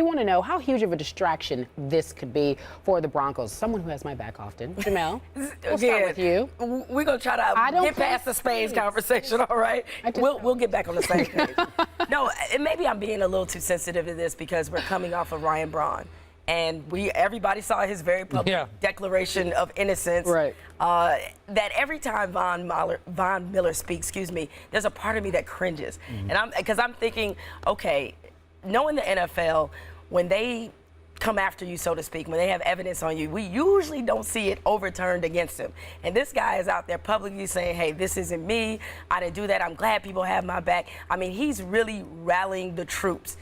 we want to know how huge of a distraction this could be for the Broncos. Someone who has my back often. Jemele, we'll start with you. We're going to try to get past the Spades conversation, all right? We'll get back on the same page. No, maybe I'm being a little too sensitive to this because we're coming off of Ryan Braun. And everybody saw his very public declaration of innocence. Right. That every time Von Miller speaks, there's a part of me that cringes. And because I'm thinking, okay, knowing the NFL, when they come after you, so to speak, when they have evidence on you, we usually don't see it overturned against him. And this guy is out there publicly saying, hey, this isn't me. I didn't do that. I'm glad people have my back. I mean, he's really rallying the troops.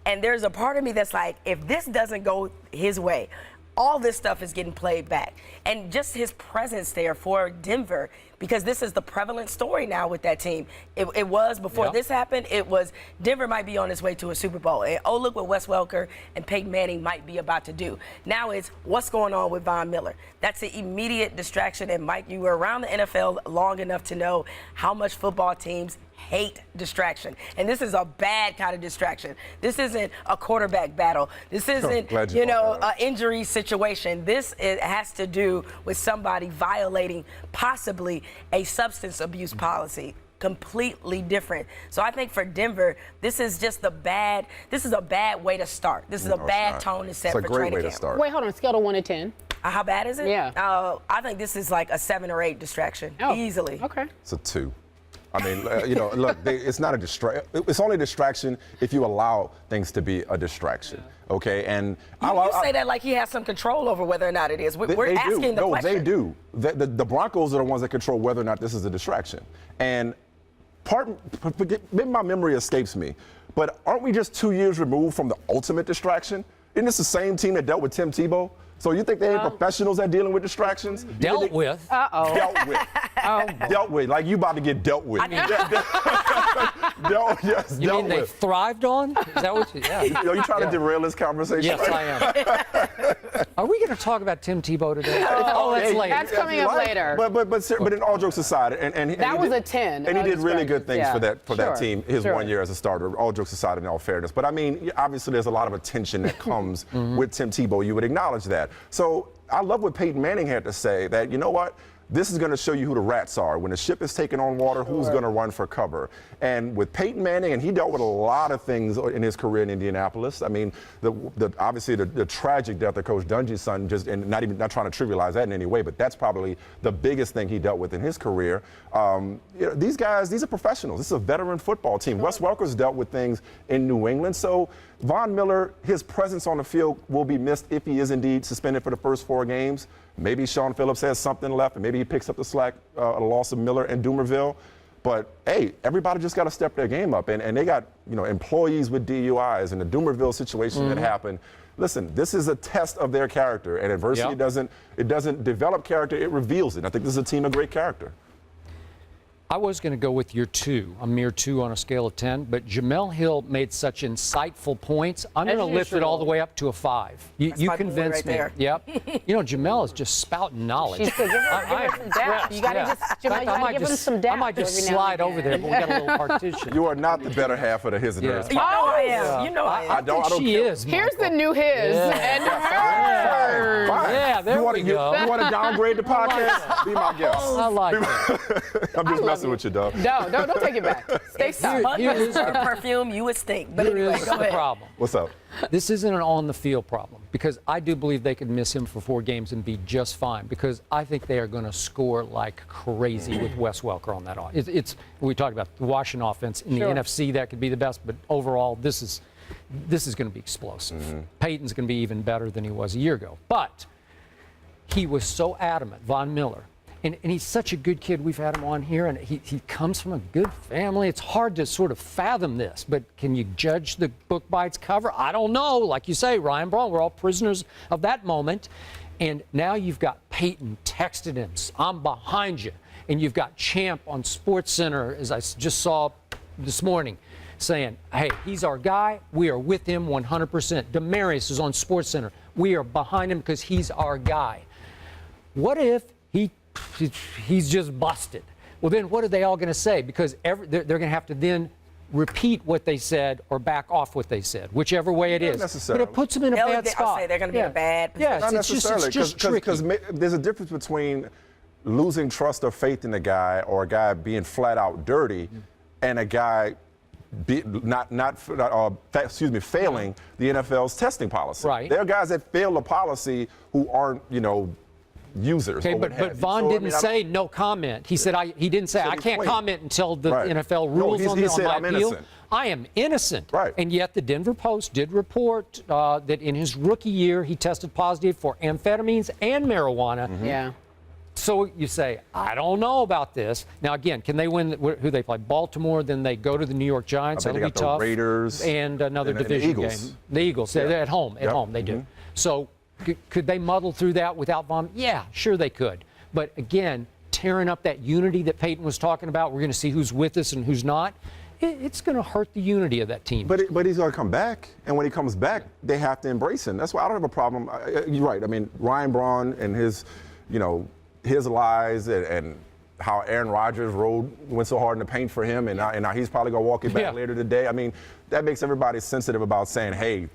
And there's a part of me that's like, if this doesn't go his way, all this stuff is getting played back. And just his presence there for Denver, because this is the prevalent story now with that team. It was before this happened, it was Denver might be on its way to a Super Bowl. And oh, look what Wes Welker and Peyton Manning might be about to do. Now it's what's going on with Von Miller. That's an immediate distraction. And Mike, you were around the NFL long enough to know how much football teams hate distraction. And this is a bad kind of distraction. This isn't a quarterback battle. This isn't, an injury situation. This has to do with somebody violating possibly a substance abuse policy. Completely different. So I think for Denver, this is a bad way to start. This is a bad tone to set for training camp. It's a great way to start. Wait, hold on, scale to 1 to 10. How bad is it? Yeah. I think this is like a 7 or 8 distraction, easily. Okay. It's a 2. I mean, look, it's not a distraction. It's only a distraction if you allow things to be a distraction, okay? And you say that like he has some control over whether or not it is. We're asking the question. No, they do. The Broncos are the ones that control whether or not this is a distraction. And maybe my memory escapes me, but aren't we just 2 years removed from the ultimate distraction? Isn't this the same team that dealt with Tim Tebow? So you think they ain't professionals at dealing with distractions? Dealt with. Uh-oh. Dealt with. Dealt with. Like you about to get dealt with. You mean they thrived on? Is that what you? Yeah. You trying to derail this conversation? Yes, I am. Are we going to talk about Tim Tebow today? Oh, that's later. That's coming up later. But in all jokes aside, and that was a 10. And he did really good things for that team. His 1 year as a starter. All jokes aside, in all fairness. But I mean, obviously, there's a lot of attention that comes with Tim Tebow. You would acknowledge that. So I love what Peyton Manning had to say. That you know what. This is going to show you who the rats are. When the ship is taking on water, who's going to run for cover? And with Peyton Manning, and he dealt with a lot of things in his career in Indianapolis. I mean, obviously the tragic death of Coach Dungy's son, and not trying to trivialize that in any way, but that's probably the biggest thing he dealt with in his career. These guys, these are professionals. This is a veteran football team. Wes Welker's dealt with things in New England. So Von Miller, his presence on the field will be missed if he is indeed suspended for the first 4 games. Maybe Sean Phillips has something left, and maybe he picks up the slack, a loss of Miller and Dumerville. But, hey, everybody just got to step their game up. And they got, employees with DUIs and the Dumerville situation that happened. Listen, this is a test of their character, and adversity doesn't develop character, it reveals it. I think this is a team of great character. I was going to go with your 2, a mere 2 on a scale of 10, but Jemele Hill made such insightful points. I'm going to lift it all the way up to a 5. You convinced me. There. Yep. Jemele is just spouting knowledge. She's give her some depth. You got to give him some depth. I might just slide over there, but we got a little partition. You are not the better half of the his and hers. You know I am. You know I am. I don't she is. Here's the new his and hers. Yeah, there we go. You want to downgrade the podcast? Be my guest. I like that. I'm just messing with you, dog. No, don't take it back. Stay soft. Here's perfume, you would stink. But anyway, go ahead. Problem. What's up? This isn't an on-the-field problem because I do believe they could miss him for 4 games and be just fine because I think they are going to score like crazy with Wes Welker on that offense. We talked about the Washington offense in the NFC, that could be the best, but overall this is going to be explosive. Peyton's going to be even better than he was a year ago. But he was so adamant, Von Miller, and he's such a good kid. We've had him on here, and he comes from a good family. It's hard to sort of fathom this, but can you judge the book by its cover? I don't know. Like you say, Ryan Braun, we're all prisoners of that moment. And now you've got Peyton texting him, I'm behind you. And you've got Champ on SportsCenter, as I just saw this morning, saying, hey, he's our guy. We are with him 100%. Demarius is on SportsCenter. We are behind him because he's our guy. What if he's just busted? Well, then what are they all going to say? Because they're going to have to then repeat what they said or back off what they said, whichever way it is. Necessarily. But it puts them in a bad spot. I'll say they're going to be in a bad position. Yeah, Not it's necessarily, just tricky. because there's a difference between losing trust or faith in a guy or a guy being flat out dirty and a guy failing the NFL's testing policy. Right. There are guys that fail the policy who aren't, users. Okay, but Von didn't say no comment. He said he didn't say I can't comment until the NFL rules on my appeal. Innocent. I am innocent. Right. And yet the Denver Post did report that in his rookie year he tested positive for amphetamines and marijuana. Yeah. So you say, I don't know about this. Now, again, can they win? Who they play? Baltimore, then they go to the New York Giants. I think That'll they be got tough. the Raiders. And another division the Eagles. game. The Eagles. Yeah. They're at home. At home, they do. So could they muddle through that without Von? Yeah, sure they could. But again, tearing up that unity that Peyton was talking about, we're going to see who's with us and who's not. It's going to hurt the unity of that team. But he's going to come back, and when he comes back, they have to embrace him. That's why I don't have a problem. You're right. I mean, Ryan Braun and his, his lies and how Aaron Rodgers went so hard in the paint for him, and now he's probably going to walk it back later today. I mean, that makes everybody sensitive about saying, hey,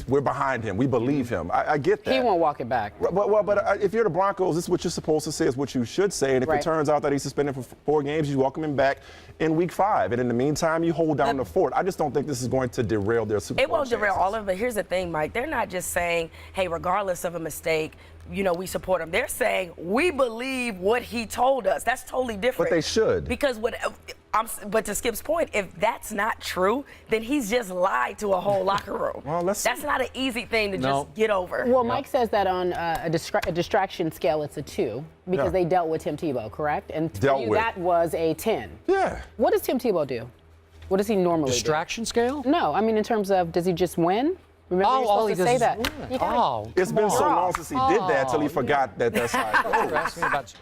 we're behind him. We believe him. I get that. He won't walk it back. But if you're the Broncos, this is what you're supposed to say, is what you should say. And if it turns out that he's suspended for 4 games, you welcome him back in week 5. And in the meantime, you hold down the fort. I just don't think this is going to derail their Super Bowl It won't derail chances. all of it. But here's the thing, Mike. They're not just saying, hey, regardless of a mistake, we support him. They're saying we believe what he told us. That's totally different. But they should. Because but to Skip's point, if that's not true, then he's just lied to a whole locker room. Well, that's not an easy thing to just get over. Well, Mike says that on a distraction scale, it's a 2 because they dealt with Tim Tebow, correct? And for you, that was a 10. Yeah. What does Tim Tebow do? What does he normally do? Distraction scale? No, I mean in terms of, does he just win? Remember you're supposed to say that. It's been so long since he did that till he forgot that that's how it goes. You're asking about